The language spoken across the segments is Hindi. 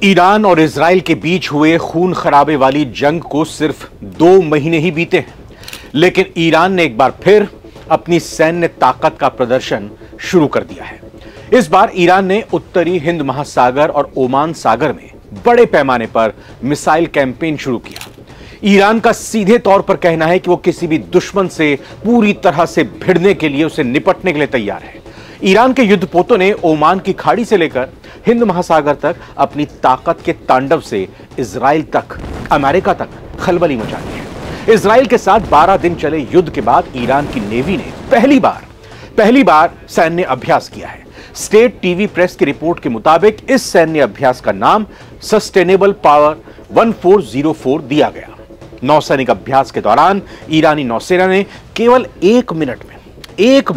ईरान और इजराइल के बीच हुए खून खराबे वाली जंग को सिर्फ 2 महीने ही बीते हैं, लेकिन ईरान ने एक बार फिर अपनी सैन्य ताकत का प्रदर्शन शुरू कर दिया है। इस बार ईरान ने उत्तरी हिंद महासागर और ओमान सागर में बड़े पैमाने पर मिसाइल कैंपेन शुरू किया। ईरान का सीधे तौर पर कहना है कि वो किसी भी दुश्मन से पूरी तरह से भिड़ने के लिए, उसे निपटने के लिए तैयार है। ईरान के युद्धपोतों ने ओमान की खाड़ी से लेकर हिंद महासागर तक अपनी ताकत के तांडव से इजराइल तक, अमेरिका तक खलबली मचा दी है। इजराइल के साथ 12 दिन चले युद्ध के बाद ईरान की नेवी ने पहली बार सैन्य अभ्यास किया है। स्टेट टीवी प्रेस की रिपोर्ट के मुताबिक इस सैन्य अभ्यास का नाम सस्टेनेबल पावर 1404 दिया गया। नौसैनिक अभ्यास के दौरान ईरानी नौसेना ने केवल 1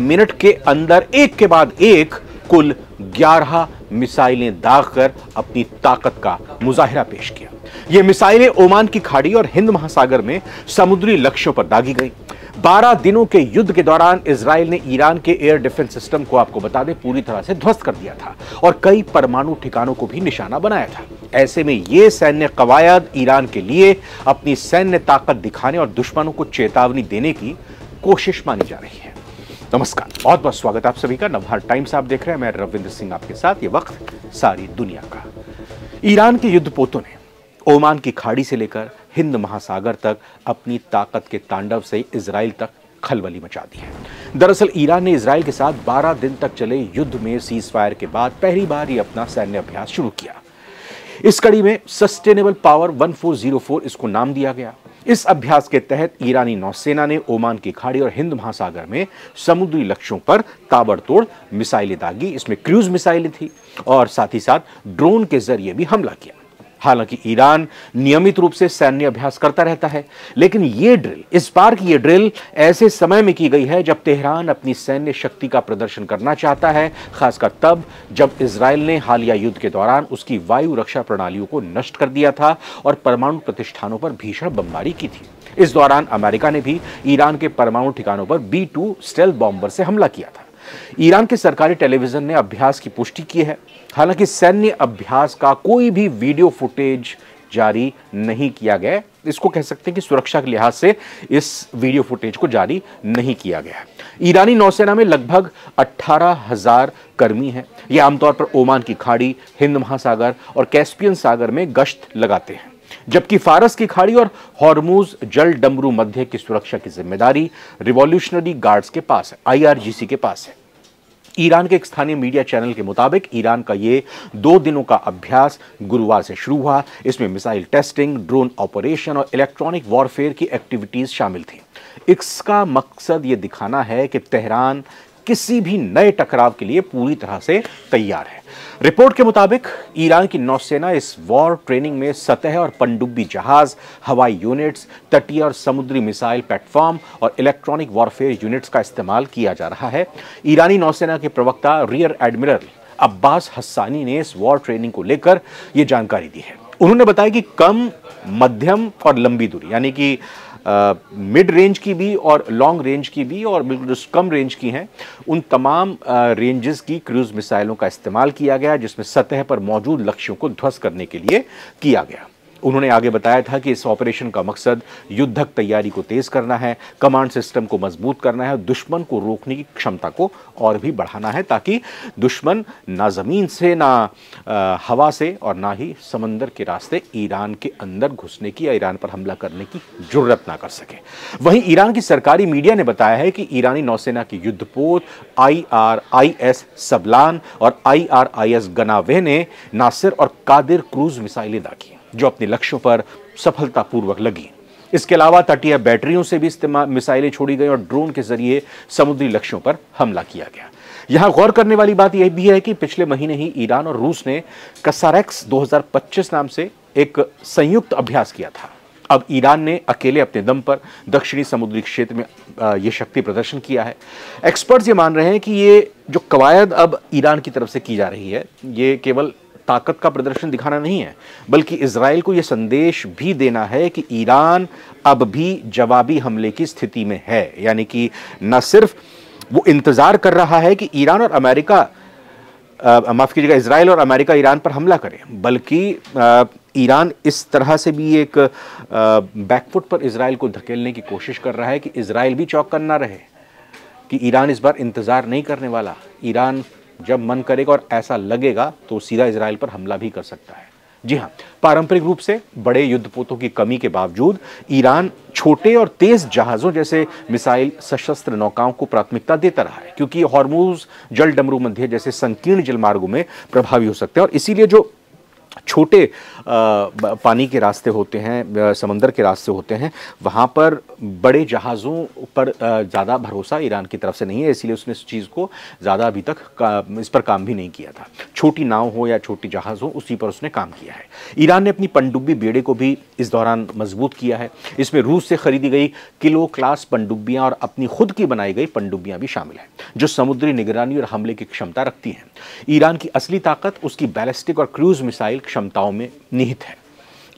मिनट के अंदर एक के बाद एक कुल 11 मिसाइलें दागकर अपनी ताकत का मुजाहिरा पेश किया। ये मिसाइलें ओमान की खाड़ी और हिंद महासागर में समुद्री लक्ष्यों पर दागी गई। 12 दिनों के युद्ध के दौरान इजराइल ने ईरान के एयर डिफेंस सिस्टम को, आपको बता दें, पूरी तरह से ध्वस्त कर दिया था और कई परमाणु ठिकानों को भी निशाना बनाया था। ऐसे में यह सैन्य कवायद ईरान के लिए अपनी सैन्य ताकत दिखाने और दुश्मनों को चेतावनी देने की कोशिश मानी जा रही है। नमस्कार, बहुत बहुत स्वागत आप सभी का। नवभारत टाइम्स आप देख रहे हैं, मैं रविंद्र सिंह आपके साथ। ये वक्त सारी दुनिया का। ईरान के युद्धपोतों ने ओमान की खाड़ी से लेकर हिंद महासागर तक अपनी ताकत के तांडव से इजराइल तक खलबली मचा दी है। दरअसल ईरान ने इजराइल के साथ 12 दिन तक चले युद्ध में सीज फायर के बाद पहली बार ही अपना सैन्य अभ्यास शुरू किया। इस कड़ी में सस्टेनेबल पावर 1404 इसको नाम दिया गया। इस अभ्यास के तहत ईरानी नौसेना ने ओमान की खाड़ी और हिंद महासागर में समुद्री लक्ष्यों पर ताबड़तोड़ मिसाइलें दागी। इसमें क्रूज मिसाइलें थी और साथ ही साथ ड्रोन के जरिए भी हमला किया। हालांकि ईरान नियमित रूप से सैन्य अभ्यास करता रहता है, लेकिन इस बार की ये ड्रिल ऐसे समय में की गई है जब तेहरान अपनी सैन्य शक्ति का प्रदर्शन करना चाहता है, खासकर तब जब इजराइल ने हालिया युद्ध के दौरान उसकी वायु रक्षा प्रणालियों को नष्ट कर दिया था और परमाणु प्रतिष्ठानों पर भीषण बमबारी की थी। इस दौरान अमेरिका ने भी ईरान के परमाणु ठिकानों पर B-2 स्टेल्थ बॉम्बर से हमला किया था। ईरान के सरकारी टेलीविजन ने अभ्यास की पुष्टि की है। हालांकि सैन्य अभ्यास का कोई भी वीडियो फुटेज जारी नहीं किया गया। इसको कह सकते हैं कि सुरक्षा के लिहाज से इस वीडियो फुटेज को जारी नहीं किया गया है। ईरानी नौसेना में लगभग 18,000 कर्मी हैं। ये आमतौर पर ओमान की खाड़ी, हिंद महासागर और कैस्पियन सागर में गश्त लगाते हैं, जबकि फारस की खाड़ी और हॉर्मुज जल डमरू मध्य की सुरक्षा की जिम्मेदारी रिवॉल्यूशनरी गार्ड्स के पास है, IRGC के पास है। ईरान के एक स्थानीय मीडिया चैनल के मुताबिक ईरान का ये 2 दिनों का अभ्यास गुरुवार से शुरू हुआ। इसमें मिसाइल टेस्टिंग, ड्रोन ऑपरेशन और इलेक्ट्रॉनिक वॉरफेयर की एक्टिविटीज शामिल थी। इसका मकसद ये दिखाना है कि तेहरान किसी भी नए टकराव के लिए पूरी तरह से तैयार है। रिपोर्ट के मुताबिक ईरान की नौसेना इस वॉर ट्रेनिंग में सतह और पनडुब्बी जहाज, हवाई यूनिट्स, तटीय और समुद्री मिसाइल प्लेटफॉर्म और इलेक्ट्रॉनिक वॉरफेयर यूनिट्स का इस्तेमाल किया जा रहा है। ईरानी नौसेना के प्रवक्ता रियर एडमिरल अब्बास हस्सानी ने इस वॉर ट्रेनिंग को लेकर यह जानकारी दी है। उन्होंने बताया कि कम, मध्यम और लंबी दूरी, यानी कि मिड रेंज की भी और लॉन्ग रेंज की भी और बिल्कुल जो कम रेंज की हैं, उन तमाम रेंजेस की क्रूज मिसाइलों का इस्तेमाल किया गया, जिसमें सतह पर मौजूद लक्ष्यों को ध्वस्त करने के लिए किया गया। उन्होंने आगे बताया था कि इस ऑपरेशन का मकसद युद्धक तैयारी को तेज करना है, कमांड सिस्टम को मजबूत करना है, दुश्मन को रोकने की क्षमता को और भी बढ़ाना है, ताकि दुश्मन ना जमीन से, ना हवा से और ना ही समंदर के रास्ते ईरान के अंदर घुसने की या ईरान पर हमला करने की जुर्रत ना कर सके। वहीं ईरान की सरकारी मीडिया ने बताया है कि ईरानी नौसेना की युद्धपोत IRIS सबलान और IRIS गनावे ने नासिर और कादिर क्रूज मिसाइलें दागी, जो अपने लक्ष्यों पर सफलतापूर्वक लगी। इसके अलावा तटीय बैटरियों से भी मिसाइलें छोड़ी गई और ड्रोन के जरिए समुद्री लक्ष्यों पर हमला किया गया। यहां गौर करने वाली बात यह भी है कि पिछले महीने ही ईरान और रूस ने कसारेक्स 2025 नाम से एक संयुक्त अभ्यास किया था। अब ईरान ने अकेले अपने दम पर दक्षिणी समुद्री क्षेत्र में यह शक्ति प्रदर्शन किया है। एक्सपर्ट्स ये मान रहे हैं कि ये जो कवायद अब ईरान की तरफ से की जा रही है, ये केवल ताकत का प्रदर्शन दिखाना नहीं है, बल्कि इजराइल को यह संदेश भी देना है कि ईरान अब भी जवाबी हमले की स्थिति में है। यानी कि न सिर्फ वो इंतजार कर रहा है कि ईरान और अमेरिका माफ कीजिएगा, इजराइल और अमेरिका ईरान पर हमला करें, बल्कि ईरान इस तरह से भी एक बैकफुट पर इजराइल को धकेलने की कोशिश कर रहा है कि इजराइल भी चौकन ना रहे कि ईरान इस बार इंतजार नहीं करने वाला। ईरान जब मन करेगा और ऐसा लगेगा तो सीधा इजराइल पर हमला भी कर सकता है। जी हां, पारंपरिक रूप से बड़े युद्धपोतों की कमी के बावजूद ईरान छोटे और तेज जहाजों जैसे मिसाइल सशस्त्र नौकाओं को प्राथमिकता देता रहा है, क्योंकि हॉर्मुज जल डमरू मध्य जैसे संकीर्ण जलमार्गों में प्रभावी हो सकते हैं। और इसीलिए जो छोटे पानी के रास्ते होते हैं, समंदर के रास्ते होते हैं, वहाँ पर बड़े जहाज़ों पर ज़्यादा भरोसा ईरान की तरफ से नहीं है। इसीलिए उसने इस चीज़ को ज़्यादा अभी तक इस पर काम भी नहीं किया था। छोटी नाव हो या छोटी जहाज़ हो, उसी पर उसने काम किया है। ईरान ने अपनी पनडुब्बी बेड़े को भी इस दौरान मजबूत किया है। इसमें रूस से खरीदी गई किलो क्लास पनडुब्बियाँ और अपनी खुद की बनाई गई पनडुब्बियाँ भी शामिल हैं, जो समुद्री निगरानी और हमले की क्षमता रखती हैं। ईरान की असली ताकत उसकी बैलिस्टिक और क्रूज मिसाइल क्षमताओं में निहित है।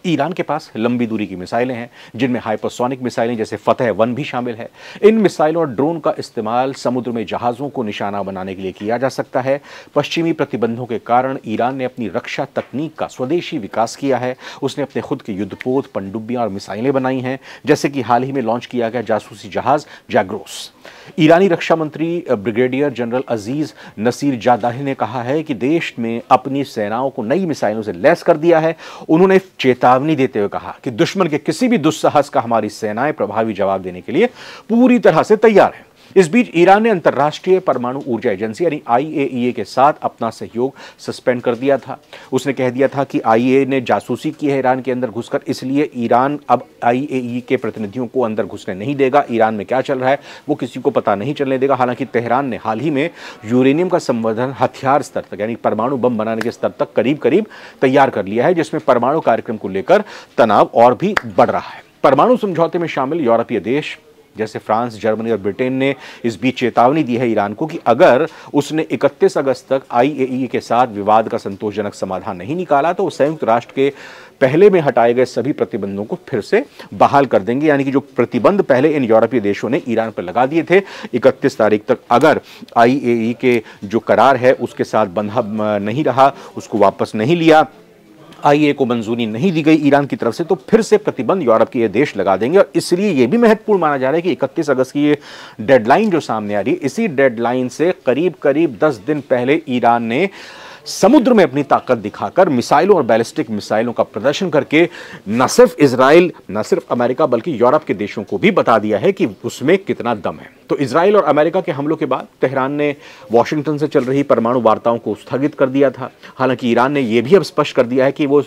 ईरान के पास लंबी दूरी की मिसाइलें हैं, जिनमें हाइपरसोनिक मिसाइलें जैसे फतह-1 भी शामिल है। इन मिसाइलों और ड्रोन का इस्तेमाल समुद्र में जहाज़ों को निशाना बनाने के लिए किया जा सकता है। पश्चिमी प्रतिबंधों के कारण ईरान ने अपनी रक्षा तकनीक का स्वदेशी विकास किया है। उसने अपने खुद के युद्धपोत, पनडुब्बियां और मिसाइलें बनाई हैं, जैसे कि हाल ही में लॉन्च किया गया जासूसी जहाज जैग्रोस। ईरानी रक्षा मंत्री ब्रिगेडियर जनरल अजीज नसीर जादाही ने कहा है कि देश में अपनी सेनाओं को नई मिसाइलों से लैस कर दिया है। उन्होंने चेतावनी देते हुए कहा कि दुश्मन के किसी भी दुस्साहस का हमारी सेनाएं प्रभावी जवाब देने के लिए पूरी तरह से तैयार हैं। इस बीच ईरान ने अंतर्राष्ट्रीय परमाणु ऊर्जा एजेंसी यानी आईएईए के साथ अपना सहयोग सस्पेंड कर दिया था। उसने कह दिया था कि आईएईए ने जासूसी की है ईरान के अंदर घुसकर, इसलिए ईरान अब आईएईए के प्रतिनिधियों को अंदर घुसने नहीं देगा। ईरान में क्या चल रहा है वो किसी को पता नहीं चलने देगा। हालांकि तेहरान ने हाल ही में यूरेनियम का संवर्धन हथियार स्तर तक यानी परमाणु बम बनाने के स्तर तक करीब करीब तैयार कर लिया है, जिसमें परमाणु कार्यक्रम को लेकर तनाव और भी बढ़ रहा है। परमाणु समझौते में शामिल यूरोपीय देश जैसे फ्रांस, जर्मनी और ब्रिटेन ने इस बीच चेतावनी दी है ईरान को कि अगर उसने 31 अगस्त तक आईएईए के साथ विवाद का संतोषजनक समाधान नहीं निकाला तो संयुक्त राष्ट्र के पहले में हटाए गए सभी प्रतिबंधों को फिर से बहाल कर देंगे। यानी कि जो प्रतिबंध पहले इन यूरोपीय देशों ने ईरान पर लगा दिए थे, 31 तारीख तक अगर आईएईए के जो करार है उसके साथ बंधा नहीं रहा, उसको वापस नहीं लिया, आईएईए को मंजूरी नहीं दी गई ईरान की तरफ से, तो फिर से प्रतिबंध यूरोप के ये देश लगा देंगे। और इसलिए ये भी महत्वपूर्ण माना जा रहा है कि 31 अगस्त की ये डेडलाइन जो सामने आ रही है, इसी डेडलाइन से करीब करीब 10 दिन पहले ईरान ने समुद्र में अपनी ताकत दिखाकर मिसाइलों और बैलिस्टिक मिसाइलों का प्रदर्शन करके न सिर्फ इजराइल, न सिर्फ अमेरिका, बल्कि यूरोप के देशों को भी बता दिया है कि उसमें कितना दम है। तो इजराइल और अमेरिका के हमलों के बाद तेहरान ने वॉशिंगटन से चल रही परमाणु वार्ताओं को स्थगित कर दिया था। हालांकि ईरान ने यह भी अब स्पष्ट कर दिया है कि वो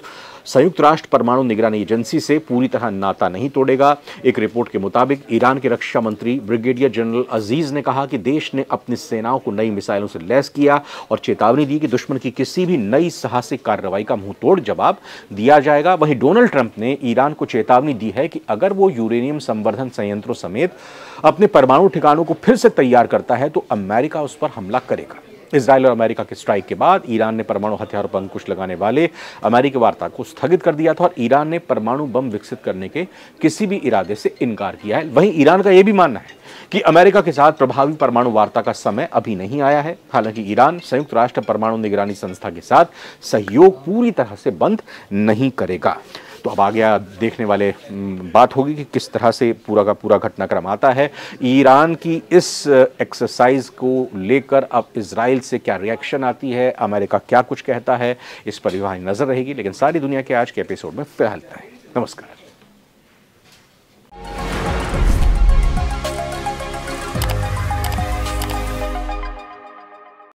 संयुक्त राष्ट्र परमाणु निगरानी एजेंसी से पूरी तरह नाता नहीं तोड़ेगा। एक रिपोर्ट के मुताबिक ईरान के रक्षा मंत्री ब्रिगेडियर जनरल अजीज ने कहा कि देश ने अपनी सेनाओं को नई मिसाइलों से लैस किया और चेतावनी दी कि दुश्मन की किसी भी नई साहसिक कार्रवाई का मुंहतोड़ जवाब दिया जाएगा। वहीं डोनाल्ड ट्रंप ने ईरान को चेतावनी दी है कि अगर वो यूरेनियम संवर्धन संयंत्रों समेत अपने परमाणु ठिकानों को फिर से तैयार करता है तो अमेरिका उस पर हमला करेगा। इजराइल और अमेरिका के स्ट्राइक के बाद ईरान ने परमाणु हथियारों पर अंकुश लगाने वाले अमेरिकी वार्ता को स्थगित कर दिया था और ईरान ने परमाणु बम विकसित करने के किसी भी इरादे से इनकार किया है। वहीं ईरान का यह भी मानना है कि अमेरिका के साथ प्रभावी परमाणु वार्ता का समय अभी नहीं आया है। हालांकि ईरान संयुक्त राष्ट्र परमाणु निगरानी संस्था के साथ सहयोग पूरी तरह से बंद नहीं करेगा। तो अब आगे देखने वाले बात होगी कि किस तरह से पूरा का पूरा घटनाक्रम आता है। ईरान की इस एक्सरसाइज को लेकर अब इजराइल से क्या रिएक्शन आती है, अमेरिका क्या कुछ कहता है, इस पर भी हमारी नजर रहेगी। लेकिन सारी दुनिया के आज के एपिसोड में फिलहाल इतना ही। नमस्कार।